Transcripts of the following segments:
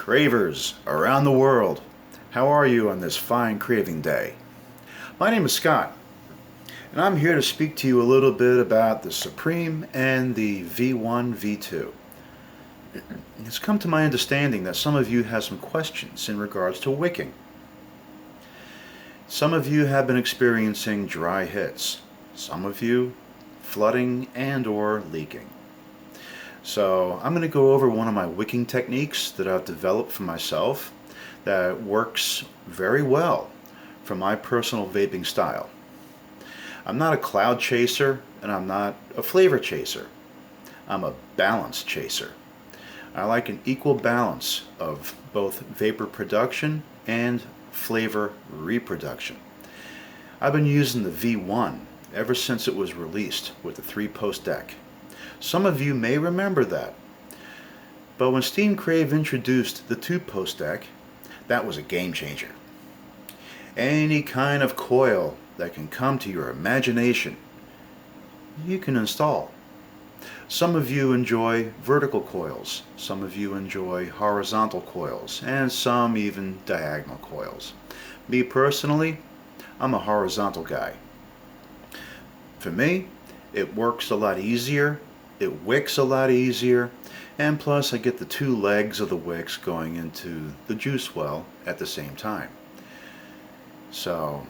Cravers around the world, how are you on this fine craving day? My name is Scott, and I'm here to speak to you a little bit about the Supreme and the V1, V2. It's come to my understanding that some of you have some questions in regards to wicking. Some of you have been experiencing dry hits, some of you flooding and or leaking. So I'm going to go over one of my wicking techniques that I've developed for myself that works very well for my personal vaping style. I'm not a cloud chaser and I'm not a flavor chaser. I'm a balance chaser. I like an equal balance of both vapor production and flavor reproduction. I've been using the V1 ever since it was released with the 3-post deck. Some of you may remember that. But when Steam Crave introduced the 2-post deck, that was a game changer. Any kind of coil that can come to your imagination, you can install. Some of you enjoy vertical coils, some of you enjoy horizontal coils, and some even diagonal coils. Me personally, I'm a horizontal guy. For me, it works a lot easier. It wicks a lot easier, and plus I get the 2 legs of the wicks going into the juice well at the same time. So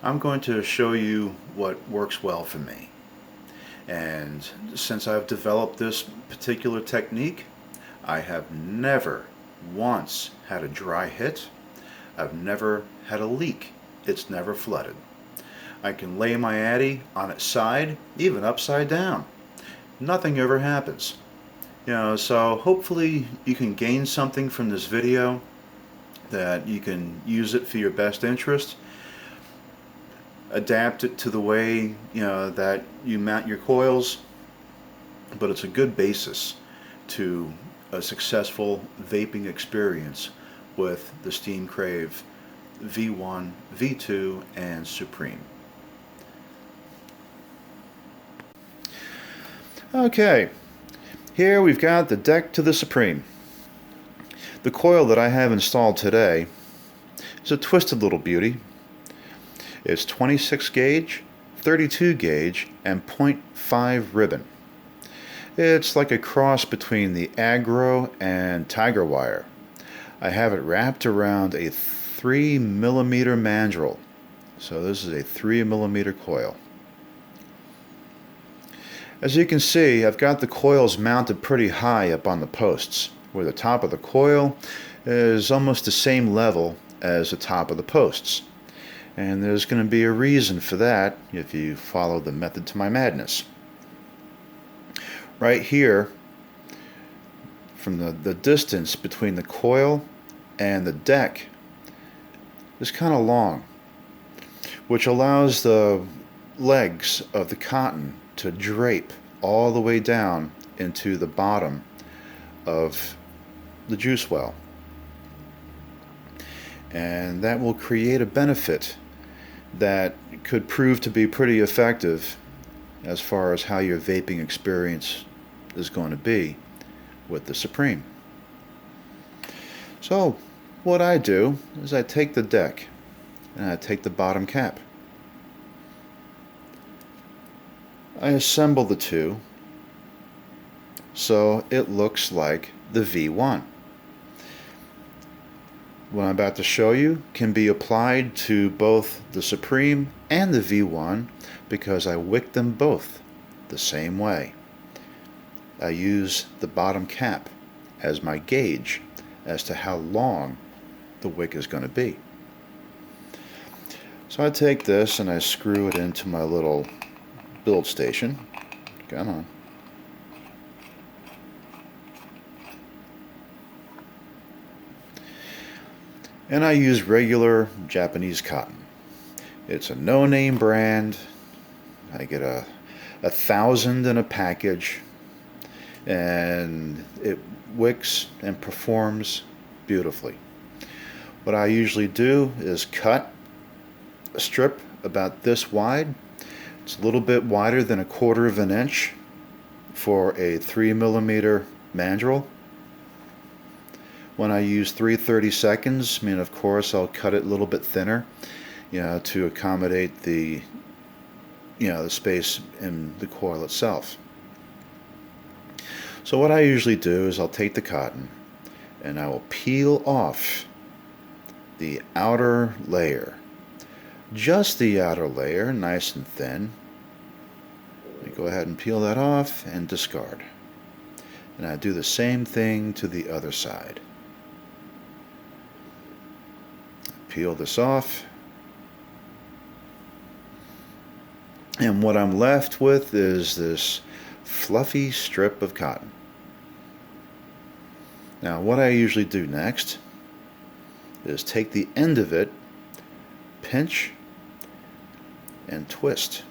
I'm going to show you what works well for me. And since I've developed this particular technique, I have never once had a dry hit. I've never had a leak. It's never flooded. I can lay my Addy on its side, even upside down. Nothing ever happens. So hopefully you can gain something from this video, that you can use it for your best interest, adapt it to the way that you mount your coils, but it's a good basis to a successful vaping experience with the Steam Crave V1, V2, and Supreme. Okay, here we've got the deck to the Supreme. The coil that I have installed today is a twisted little beauty. It's 26 gauge, 32 gauge, and 0.5 ribbon. It's like a cross between the Agro and Tiger wire. I have it wrapped around a 3mm mandrel. So this is a 3mm coil. As you can see, I've got the coils mounted pretty high up on the posts, where the top of the coil is almost the same level as the top of the posts. And there's going to be a reason for that if you follow the method to my madness. Right here, from the distance between the coil and the deck is kind of long, which allows the legs of the cotton to drape all the way down into the bottom of the juice well. And that will create a benefit that could prove to be pretty effective as far as how your vaping experience is going to be with the Supreme. So what I do is I take the deck and I take the bottom cap. I assemble the two so it looks like the V1. What I'm about to show you can be applied to both the Supreme and the V1 because I wick them both the same way. I use the bottom cap as my gauge as to how long the wick is going to be. So I take this and I screw it into my little build station. Come on. And I use regular Japanese cotton. It's a no-name brand. I get a 1,000 in a package, and it wicks and performs beautifully. What I usually do is cut a strip about this wide. It's a little bit wider than 1/4 of an inch for a 3mm mandrel. When I use 3/32, I mean, of course, I'll cut it a little bit thinner, to accommodate the, the space in the coil itself. So what I usually do is I'll take the cotton and I will peel off the outer layer, just the outer layer, nice and thin. I go ahead and peel that off and discard. And I do the same thing to the other side. Peel this off. And what I'm left with is this fluffy strip of cotton. Now what I usually do next is take the end of it, pinch, and twist.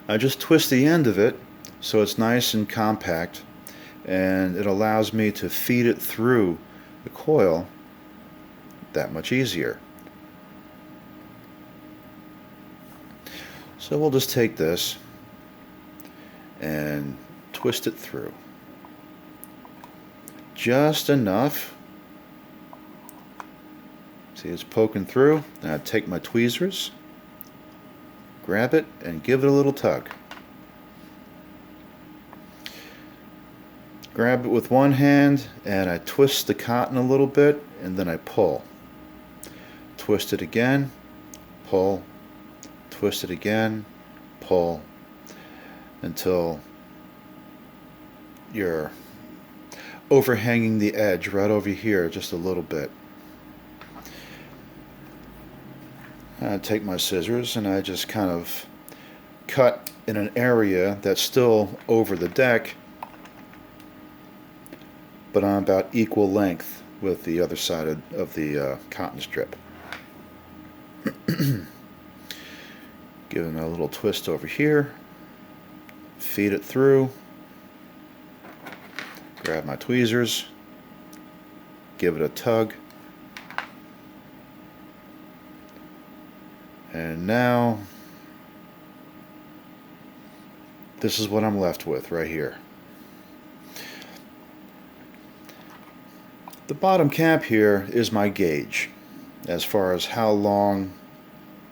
I just twist the end of it so it's nice and compact, and it allows me to feed it through the coil that much easier. So we'll just take this and twist it through just enough. See, it's poking through. Now I take my tweezers, grab it, and give it a little tug. Grab it with one hand and I twist the cotton a little bit, and then I pull. Twist it again, pull, twist it again, pull, until you're overhanging the edge right over here just a little bit. I take my scissors and I just kind of cut in an area that's still over the deck, but on about equal length with the other side of the cotton strip. Give it a little twist over here, feed it through, grab my tweezers, give it a tug, and now this is what I'm left with right here. The bottom cap here is my gauge as far as how long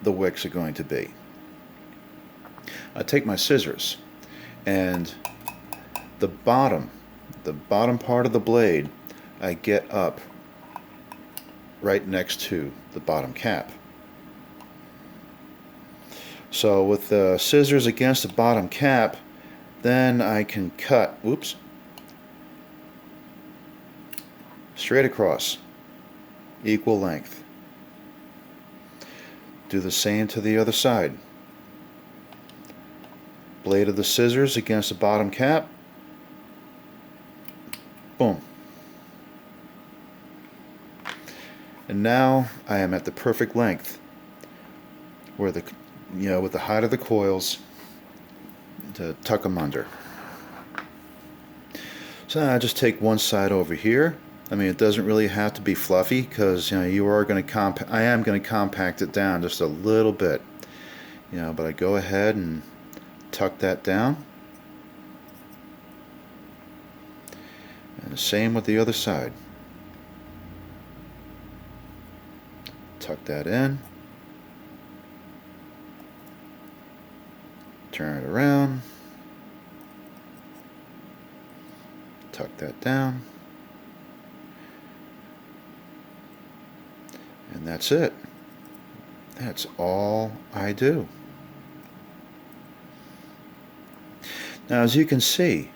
the wicks are going to be. I take my scissors and the bottom part of the blade I get up right next to the bottom cap. So with the scissors against the bottom cap, then I can cut, straight across, equal length. Do the same to the other side. Blade of the scissors against the bottom cap. Boom. And now I am at the perfect length where the, with the height of the coils to tuck them under. So I just take one side over here. I mean, it doesn't really have to be fluffy because I am going to compact it down just a little bit. But I go ahead and tuck that down. And the same with the other side. Tuck that in. Turn it around. Tuck that down. And that's it. That's all I do. Now, as you can see,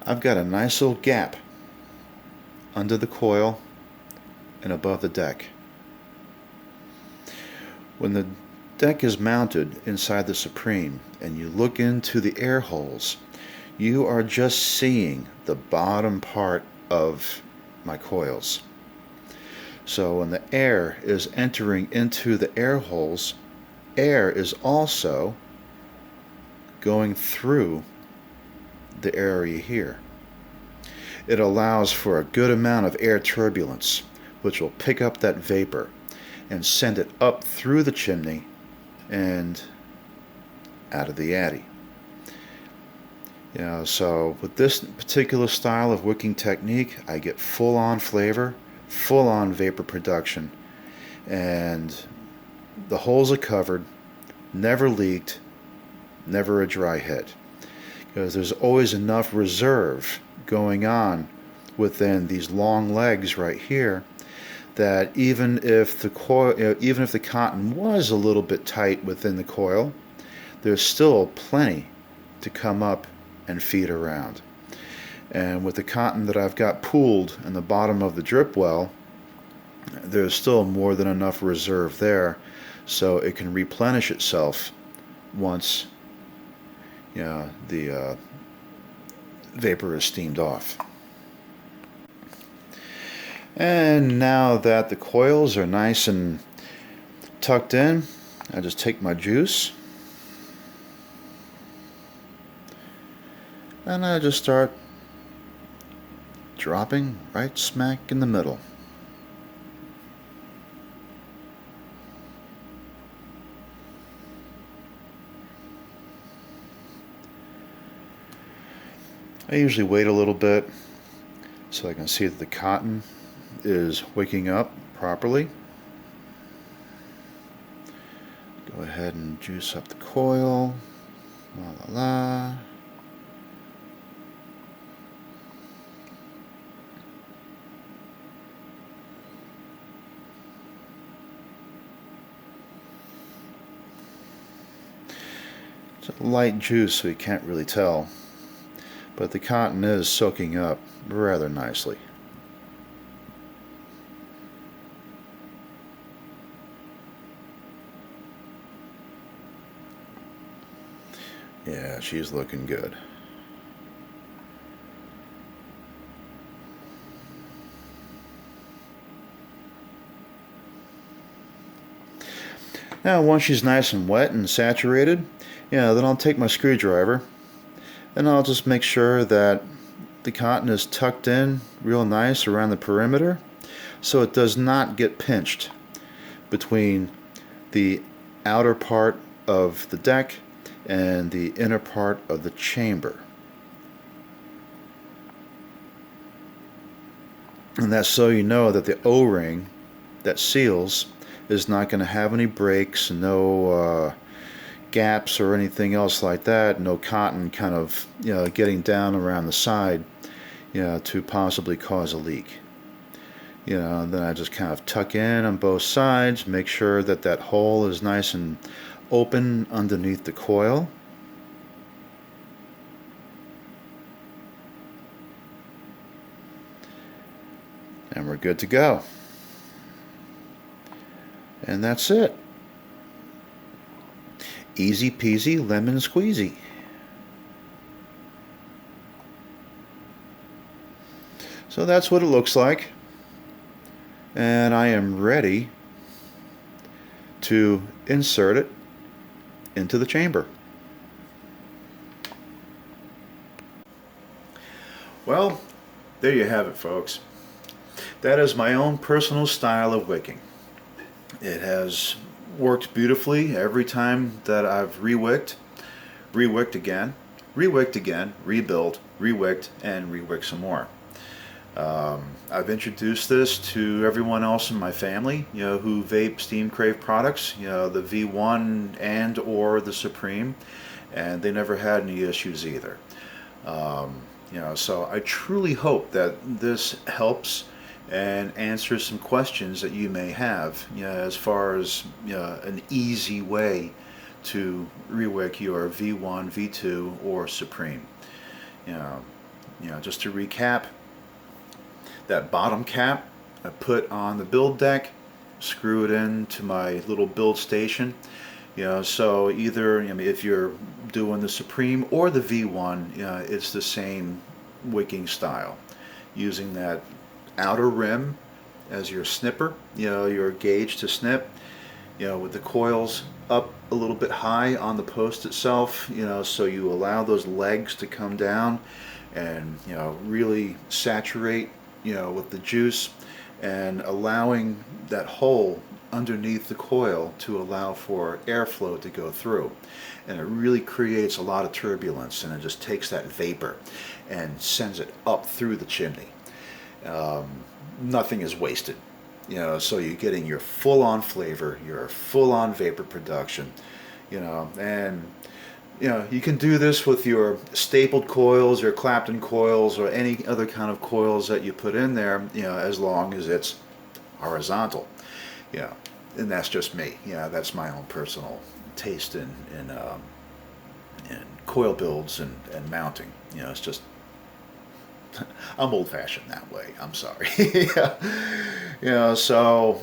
I've got a nice little gap under the coil and above the deck. When the deck is mounted inside the Supreme and you look into the air holes, you are just seeing the bottom part of my coils. So when the air is entering into the air holes, air is also going through the area here. It allows for a good amount of air turbulence, which will pick up that vapor and send it up through the chimney and out of the Addy. So with this particular style of wicking technique, I get full-on flavor, full-on vapor production, and the holes are covered, never leaked, never a dry hit, because there's always enough reserve going on within these long legs right here that even if the cotton was a little bit tight within the coil, there's still plenty to come up and feed around. And with the cotton that I've got pooled in the bottom of the drip well, there's still more than enough reserve there, so it can replenish itself once the vapor is steamed off. And now that the coils are nice and tucked in, I just take my juice and I just start dropping right smack in the middle. I usually wait a little bit so I can see that the cotton is wicking up properly. Go ahead and juice up the coil. La la la. It's a light juice, so you can't really tell, but the cotton is soaking up rather nicely. Yeah, she's looking good. Now, once she's nice and wet and saturated, then I'll take my screwdriver and I'll just make sure that the cotton is tucked in real nice around the perimeter so it does not get pinched between the outer part of the deck and the inner part of the chamber. And that's so you know that the O-ring that seals is not going to have any breaks, no gaps or anything else like that, no cotton kind of getting down around the side to possibly cause a leak. And then I just kind of tuck in on both sides, make sure that that hole is nice and open underneath the coil. And we're good to go. And that's it. Easy peasy lemon squeezy. So that's what it looks like. And I am ready to insert it into the chamber. Well, there you have it, folks. That is my own personal style of wicking. It has worked beautifully every time that I've rewicked, rewicked again, rebuilt, rewicked, and rewicked some more. I've introduced this to everyone else in my family, who vape Steam Crave products, the V1 and or the Supreme, and they never had any issues either. So I truly hope that this helps and answers some questions that you may have, as far as an easy way to rewick your V1, V2, or Supreme. Just to recap, that bottom cap I put on the build deck, screw it into my little build station. So either if you're doing the Supreme or the V1, it's the same wicking style, using that outer rim as your snipper, your gauge to snip, with the coils up a little bit high on the post itself, so you allow those legs to come down and really saturate with the juice, and allowing that hole underneath the coil to allow for airflow to go through. And it really creates a lot of turbulence, and it just takes that vapor and sends it up through the chimney. Nothing is wasted. So you're getting your full-on flavor, your full-on vapor production, and you can do this with your stapled coils, your Clapton coils, or any other kind of coils that you put in there, as long as it's horizontal. And that's just me. That's my own personal taste in coil builds and mounting. It's just, I'm old-fashioned that way. I'm sorry. So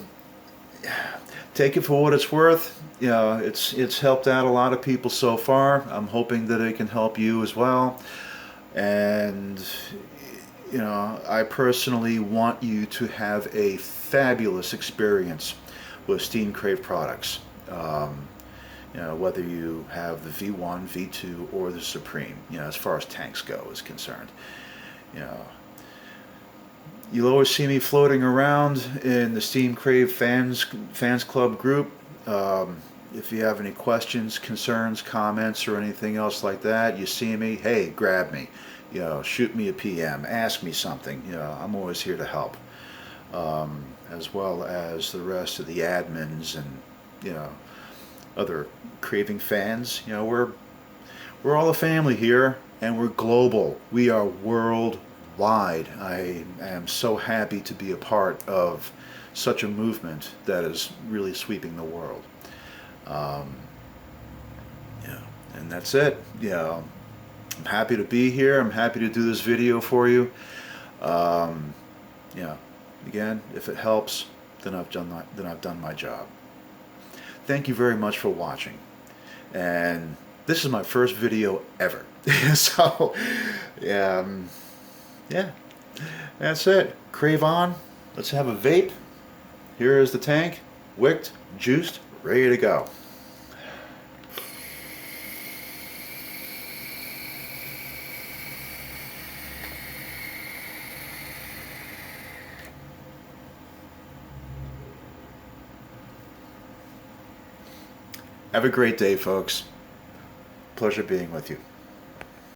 take it for what it's worth. It's helped out a lot of people so far. I'm hoping that it can help you as well. And I personally want you to have a fabulous experience with Steam Crave products. Whether you have the V1, V2, or the Supreme, as far as tanks go is concerned. You'll always see me floating around in the Steam Crave fans club group. If you have any questions, concerns, comments, or anything else like that, you see me, hey, grab me. Shoot me a PM, ask me something. I'm always here to help. As well as the rest of the admins and other Craving fans. We're all a family here, and we're global. We are worldwide. I am so happy to be a part of such a movement that is really sweeping the world. And that's it. I'm happy to be here. I'm happy to do this video for you. Again, if it helps, then I've done my job. Thank you very much for watching. And this is my first video ever. So, yeah, that's it. Crave on. Let's have a vape. Here is the tank, wicked, juiced, ready to go. Have a great day, folks. Pleasure being with you.